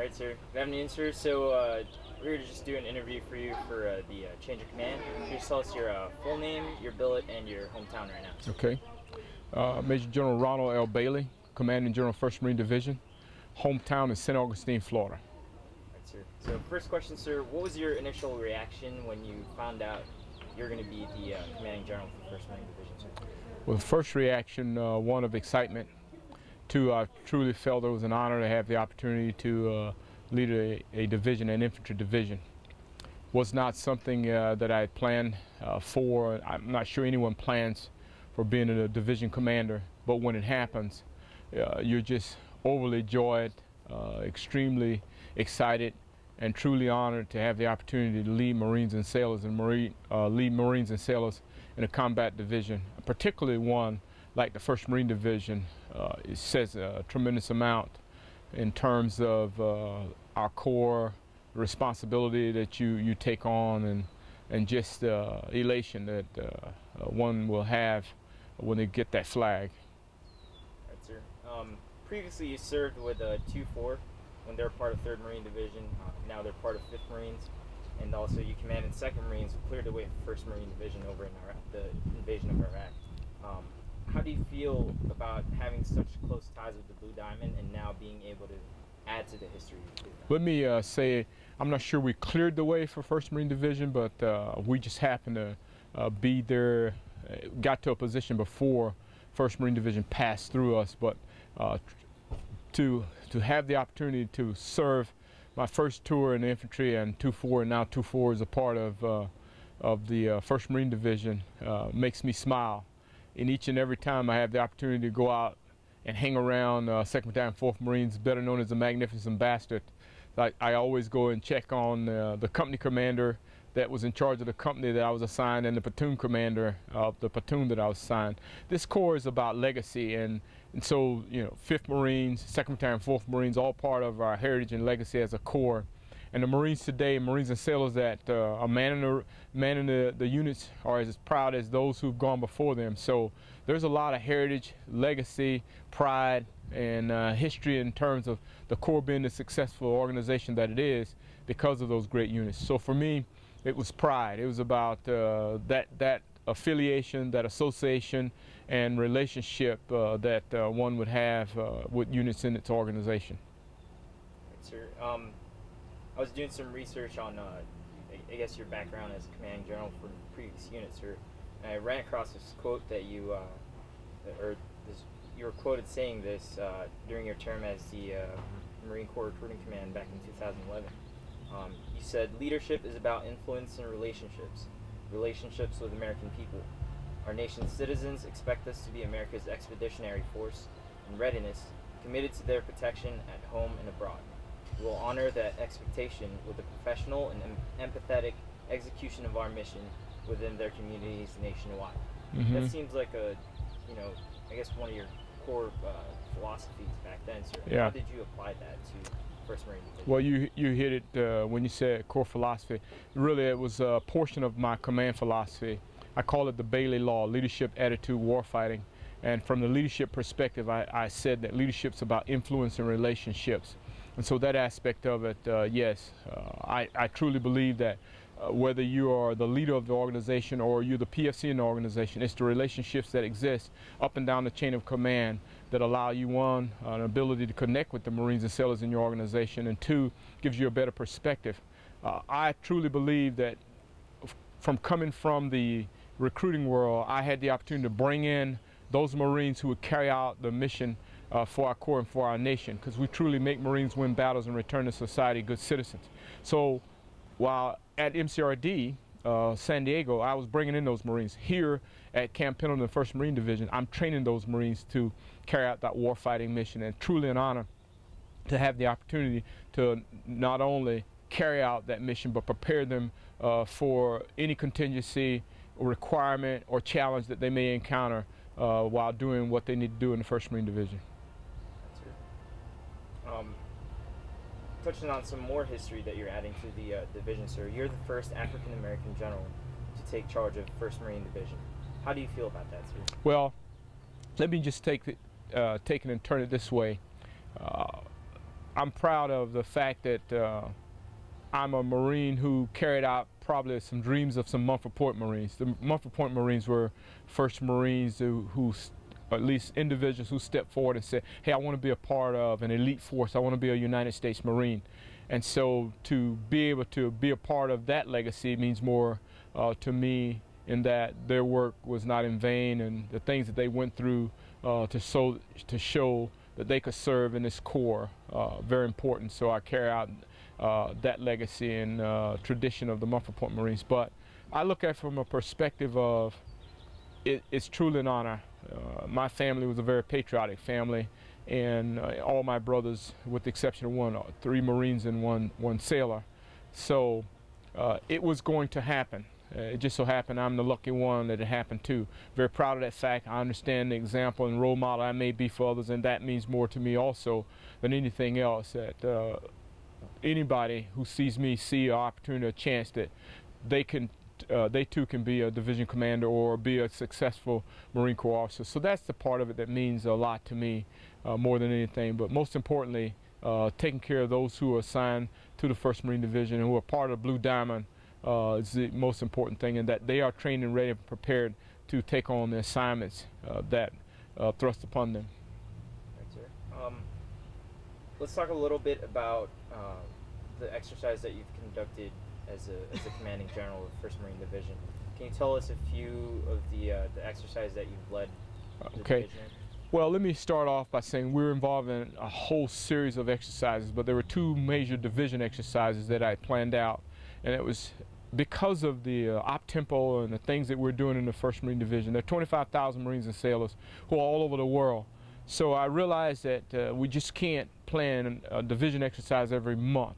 Alright, sir. Good afternoon, sir. So, we're here to just do an interview for you for the change of command. Can you just tell us your full name, your billet, and your hometown right now? Okay. Major General Ronald L. Bailey, Commanding General 1st Marine Division. Hometown is St. Augustine, Florida. Alright, sir. So, first question, sir. What was your initial reaction when you found out you're going to be the Commanding General for 1st Marine Division, sir? Well, the first reaction, one of excitement. Two, I truly felt it was an honor to have the opportunity to lead a division, an infantry division. Was not something that I had planned for. I'm not sure anyone plans for being a division commander, but when it happens, you're just overly joyed, extremely excited, and truly honored to have the opportunity to lead Marines and sailors and lead Marines and sailors in a combat division, particularly one like the 1st Marine Division. It says a tremendous amount in terms of our core responsibility that you take on, and just elation that one will have when they get that flag. Right, sir. Previously you served with 2-4 when they're part of 3rd Marine Division. Now they're part of 5th Marines, and also you commanded 2nd Marines, who cleared the way for 1st Marine Division over in Iraq, the invasion of Iraq. How do you feel about having such close ties with the Blue Diamond and now being able to add to the history of the Blue Diamond? Let me say, I'm not sure we cleared the way for 1st Marine Division, but we just happened to be there, got to a position before 1st Marine Division passed through us. But to have the opportunity to serve my first tour in the infantry and 2-4, and now 2-4 is a part of the 1st Marine Division, makes me smile. And each and every time I have the opportunity to go out and hang around 2nd Battalion 4th Marines, better known as the Magnificent Bastard, I always go and check on the company commander that was in charge of the company that I was assigned, and the platoon commander of the platoon that I was assigned. This corps is about legacy, and so, you know, 5th Marines, 2nd Battalion 4th Marines, all part of our heritage and legacy as a corps. And the Marines today, Marines and sailors that are manning the units, are as proud as those who've gone before them. So there's a lot of heritage, legacy, pride, and history in terms of the Corps being the successful organization that it is because of those great units. So for me, it was pride. It was about that affiliation, that association, and relationship that one would have with units in its organization. Right, sir. I was doing some research on, I guess, your background as a commanding general for previous units, sir. And I ran across this quote that you were quoted saying this during your term as the Marine Corps Recruiting Command back in 2011. You said, "Leadership is about influence and relationships with American people. Our nation's citizens expect us to be America's expeditionary force in readiness, committed to their protection at home and abroad. We will honor that expectation with a professional and empathetic execution of our mission within their communities nationwide." Mm-hmm. That seems like I guess one of your core philosophies back then, sir. Yeah. How did you apply that to 1st Marine Division? Well, you hit it when you said core philosophy. Really, it was a portion of my command philosophy. I call it the Bailey Law: leadership, attitude, warfighting. And from the leadership perspective, I said that leadership's about influence and relationships. And so that aspect of it, yes, I truly believe that whether you are the leader of the organization or you're the PFC in the organization, it's the relationships that exist up and down the chain of command that allow you, one, an ability to connect with the Marines and sailors in your organization, and two, gives you a better perspective. I truly believe that from coming from the recruiting world, I had the opportunity to bring in those Marines who would carry out the mission for our Corps and for our nation, because we truly make Marines win battles and return to society good citizens. So while at MCRD, San Diego, I was bringing in those Marines. Here at Camp Pendleton, 1st Marine Division, I'm training those Marines to carry out that warfighting mission, and truly an honor to have the opportunity to not only carry out that mission, but prepare them for any contingency or requirement or challenge that they may encounter while doing what they need to do in the 1st Marine Division. Touching on some more history that you're adding to the division, sir, you're the first African-American general to take charge of 1st Marine Division. How do you feel about that, sir? Well, let me just take it and turn it this way. I'm proud of the fact that I'm a Marine who carried out probably some dreams of some Mumford Point Marines. The Mumford Point Marines were first Marines who at least individuals who stepped forward and said, hey, I want to be a part of an elite force. I want to be a United States Marine. And so to be able to be a part of that legacy means more to me, in that their work was not in vain, and the things that they went through to show that they could serve in this Corps, very important. So I carry out that legacy and tradition of the Mumford Point Marines. But I look at it from a perspective of it's truly an honor. My family was a very patriotic family, and all my brothers, with the exception of one, 3 Marines and one sailor. So it was going to happen. It just so happened I'm the lucky one that it happened to. Very proud of that fact. I understand the example and role model I may be for others, and that means more to me also than anything else. That anybody who sees me see an opportunity, a chance that they too can be a division commander or be a successful Marine Corps officer. So that's the part of it that means a lot to me, more than anything. But most importantly, taking care of those who are assigned to the 1st Marine Division and who are part of Blue Diamond is the most important thing, and that they are trained and ready and prepared to take on the assignments that thrust upon them. Right, sir. Let's talk a little bit about the exercise that you've conducted as a commanding general of 1st Marine Division. Can you tell us a few of the exercises that you've led the division in? Well, let me start off by saying we were involved in a whole series of exercises, but there were 2 major division exercises that I planned out, and it was because of the op-tempo and the things that we're doing in the 1st Marine Division. There are 25,000 Marines and sailors who are all over the world. So I realized that we just can't plan a division exercise every month,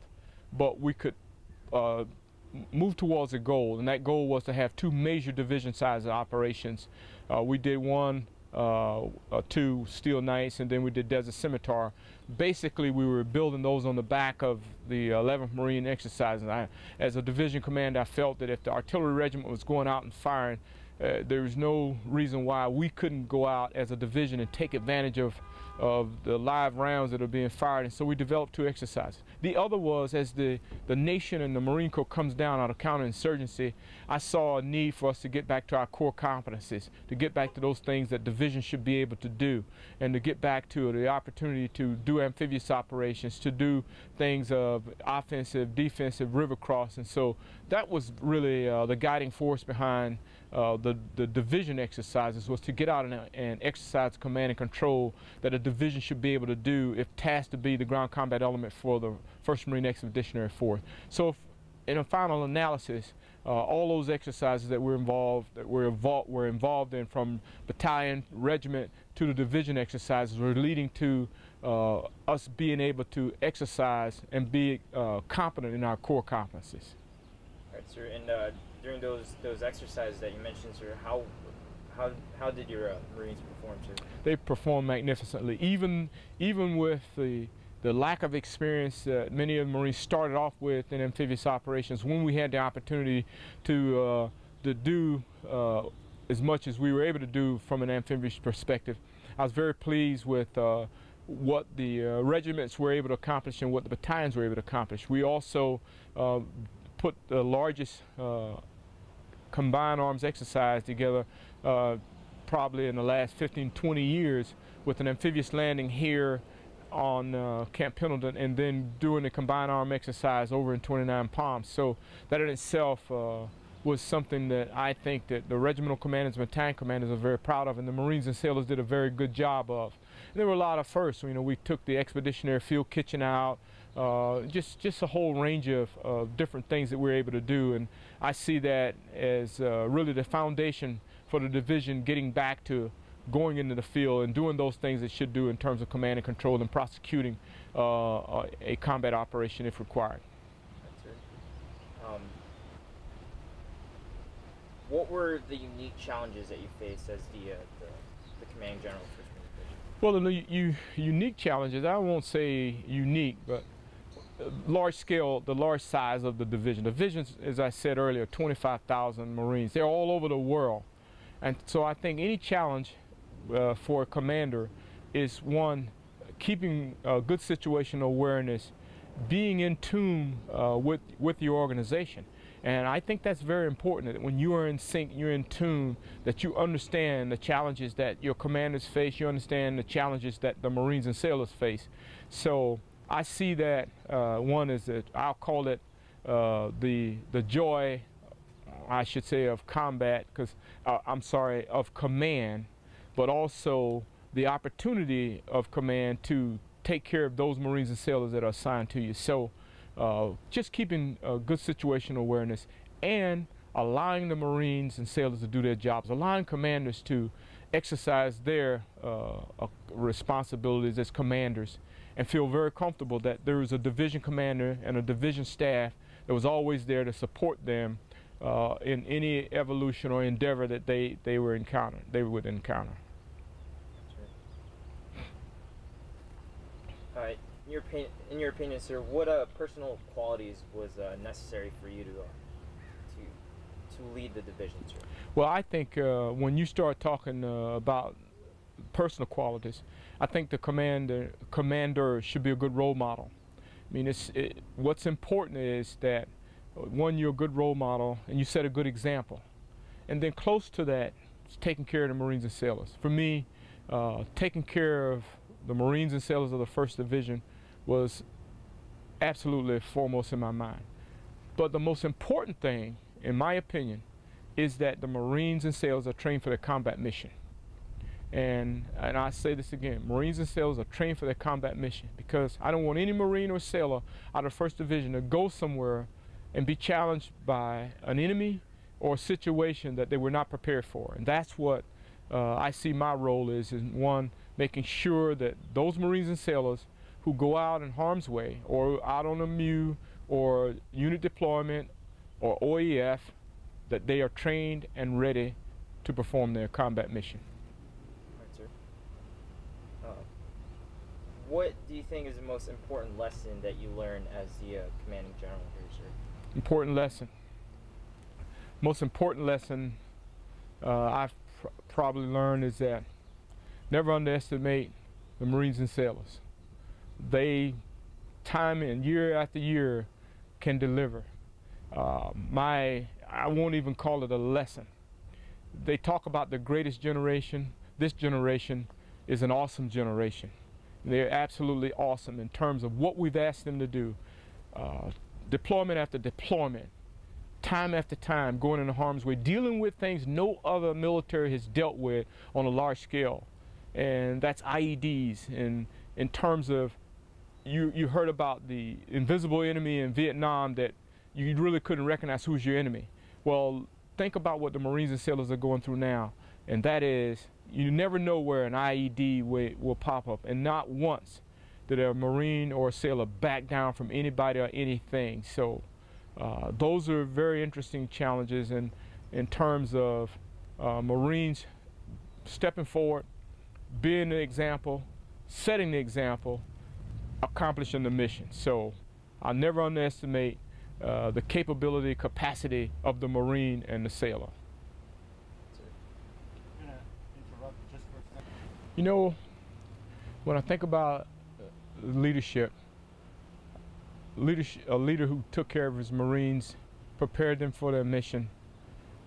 but we could move towards a goal, and that goal was to have 2 major division size operations. We did 2 Steel Knights, and then we did Desert Scimitar. Basically, we were building those on the back of the 11th Marine exercise. And as a division commander, I felt that if the artillery regiment was going out and firing, there was no reason why we couldn't go out as a division and take advantage of the live rounds that are being fired. And so we developed 2 exercises. The other was, as the nation and the Marine Corps comes down out of counterinsurgency, I saw a need for us to get back to our core competencies, to get back to those things that divisions should be able to do, and to get back to the opportunity to do amphibious operations, to do things of offensive, defensive, river crossing. So that was really the guiding force behind the division exercises, was to get out and exercise command and control that a division should be able to do if tasked to be the ground combat element for the 1st Marine Expeditionary Force. So in a final analysis, all those exercises that we're involved in, from battalion, regiment to the division exercises, were leading to us being able to exercise and be competent in our core competencies. All right, sir. And during those exercises that you mentioned, sir, how did your Marines perform, sir? They performed magnificently. Even with the lack of experience that many of the Marines started off with in amphibious operations, when we had the opportunity to do as much as we were able to do from an amphibious perspective, I was very pleased with what the regiments were able to accomplish and what the battalions were able to accomplish. We also put the largest combined arms exercise together probably in the last 15-20 years, with an amphibious landing here on Camp Pendleton, and then doing a combined arm exercise over in 29 Palms. So that in itself was something that I think that the regimental commanders and battalion commanders are very proud of, and the Marines and sailors did a very good job of. And there were a lot of firsts. You know, we took the expeditionary field kitchen out, just a whole range of different things that we were able to do, and I see that as really the foundation for the division getting back to going into the field and doing those things it should do in terms of command and control and prosecuting a combat operation if required. That's right. What were the unique challenges that you faced as the commanding general of 1st Marine Division? Well, the unique challenges, I won't say unique, but large scale, the large size of the division. Divisions, as I said earlier, 25,000 Marines. They're all over the world. And so I think any challenge for a commander is, one, keeping good situational awareness, being in tune with your organization. And I think that's very important, that when you are in sync, you're in tune, that you understand the challenges that your commanders face, you understand the challenges that the Marines and sailors face. So I see that one is that I'll call it the joy, I should say, of combat, because I'm sorry, of command, but also the opportunity of command to take care of those Marines and sailors that are assigned to you. So just keeping good situational awareness and allowing the Marines and sailors to do their jobs, allowing commanders to exercise their responsibilities as commanders, and feel very comfortable that there is a division commander and a division staff that was always there to support them in any evolution or endeavor that they would encounter. All right. In your opinion, sir, what personal qualities was necessary for you to lead the division, sir? Well, I think when you start talking about personal qualities, I think the commander should be a good role model. I mean, what's important is that, one, you're a good role model and you set a good example. And then close to that, it's taking care of the Marines and sailors. For me, taking care of the Marines and sailors of the 1st Division was absolutely foremost in my mind. But the most important thing, in my opinion, is that the Marines and sailors are trained for their combat mission. And I say this again, Marines and sailors are trained for their combat mission, because I don't want any Marine or sailor out of 1st Division to go somewhere and be challenged by an enemy or a situation that they were not prepared for. And that's what I see my role is one, making sure that those Marines and sailors who go out in harm's way or out on a MU or unit deployment or OEF, that they are trained and ready to perform their combat mission. Right, sir. What do you think is the most important lesson that you learned as the commanding general here, sir? Important lesson. Most important lesson I've probably learned is that never underestimate the Marines and sailors. They, time and year after year, can deliver. I won't even call it a lesson. They talk about the greatest generation. This generation is an awesome generation. They're absolutely awesome in terms of what we've asked them to do. Deployment after deployment, time after time, going into harm's way, dealing with things no other military has dealt with on a large scale. And that's IEDs. And in terms of, you heard about the invisible enemy in Vietnam, that you really couldn't recognize who's your enemy. Well, think about what the Marines and sailors are going through now, and that is, you never know where an IED will pop up, and not once did a Marine or a sailor back down from anybody or anything. So those are very interesting challenges in terms of Marines stepping forward, being the example, setting the example, accomplishing the mission. So I'll never underestimate the capability, capacity of the Marine and the sailor. I'm going to interrupt just for a second. You know, when I think about leadership, a leader who took care of his Marines, prepared them for their mission,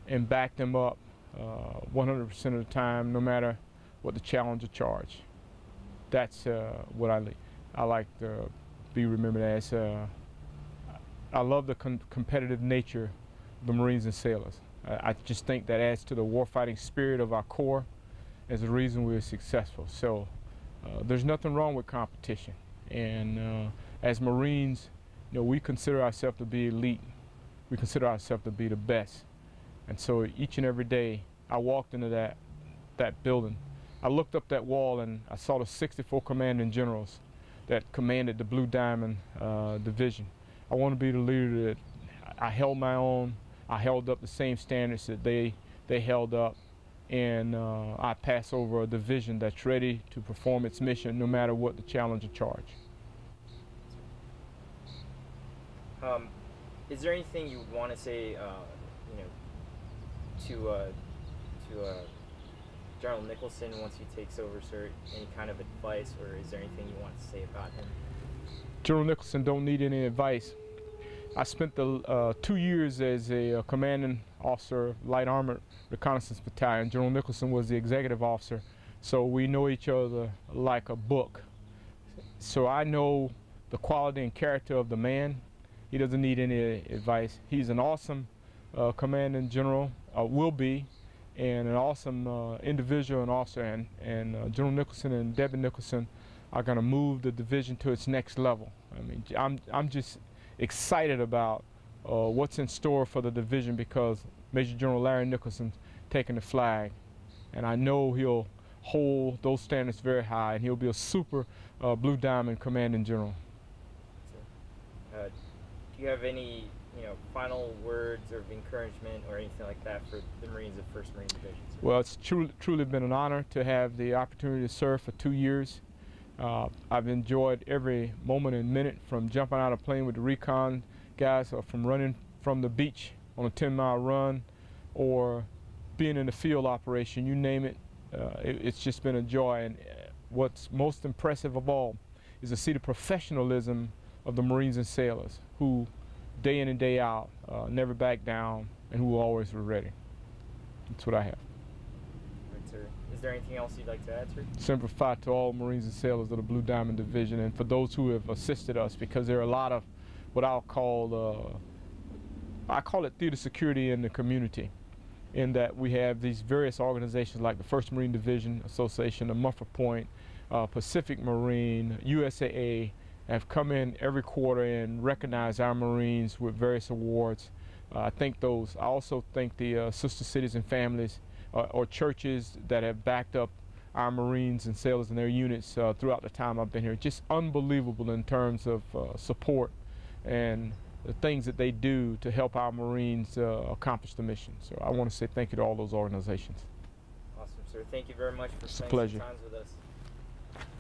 and backed them up 100% of the time, no matter what the challenge or charge. That's what I like to be remembered as. I love the competitive nature of the Marines and sailors. I just think that adds to the warfighting spirit of our Corps as the reason we're successful. So there's nothing wrong with competition. And as Marines, you know, we consider ourselves to be elite. We consider ourselves to be the best. And so each and every day I walked into that building, I looked up that wall and I saw the 64 commanding generals that commanded the Blue Diamond Division. I want to be the leader that I held my own. I held up the same standards that they held up, and I pass over a division that's ready to perform its mission no matter what the challenge or charge. Is there anything you would want to say, you know, to General Nicholson once he takes over, sir? Any kind of advice, or is there anything you want to say about him? General Nicholson don't need any advice. I spent the 2 years as a commanding officer, light armored reconnaissance battalion. General Nicholson was the executive officer, so we know each other like a book. So I know the quality and character of the man. He doesn't need any advice. He's an awesome commanding general, will be, and an awesome individual and officer. And General Nicholson and Debbie Nicholson are going to move the division to its next level. I mean, I'm just excited about what's in store for the division, because Major General Larry Nicholson's taking the flag, and I know he'll hold those standards very high, and he'll be a super Blue Diamond commanding general. Do you have any, final words of encouragement or anything like that for the Marines of 1st Marine Division, sir? Well, it's truly been an honor to have the opportunity to serve for 2 years. I've enjoyed every moment and minute, from jumping out of a plane with the recon guys, or from running from the beach on a 10-mile run, or being in the field operation, you name it. It's just been a joy. And what's most impressive of all is to see the professionalism of the Marines and sailors, who day in and day out never back down, and who always were ready. That's what I have. Right, sir. Is there anything else you'd like to add, sir? Semper Fi to all Marines and sailors of the Blue Diamond Division, and for those who have assisted us, because there are a lot of what I call it theater security in the community, in that we have these various organizations like the 1st Marine Division Association, the Muffer Point, Pacific Marine, USAA, have come in every quarter and recognize our Marines with various awards. I also thank the sister cities and families or churches that have backed up our Marines and sailors and their units throughout the time I've been here. Just unbelievable in terms of support and the things that they do to help our Marines accomplish the mission. So I want to say thank you to all those organizations. Awesome, sir. Thank you very much for It's a spending pleasure. some time with us.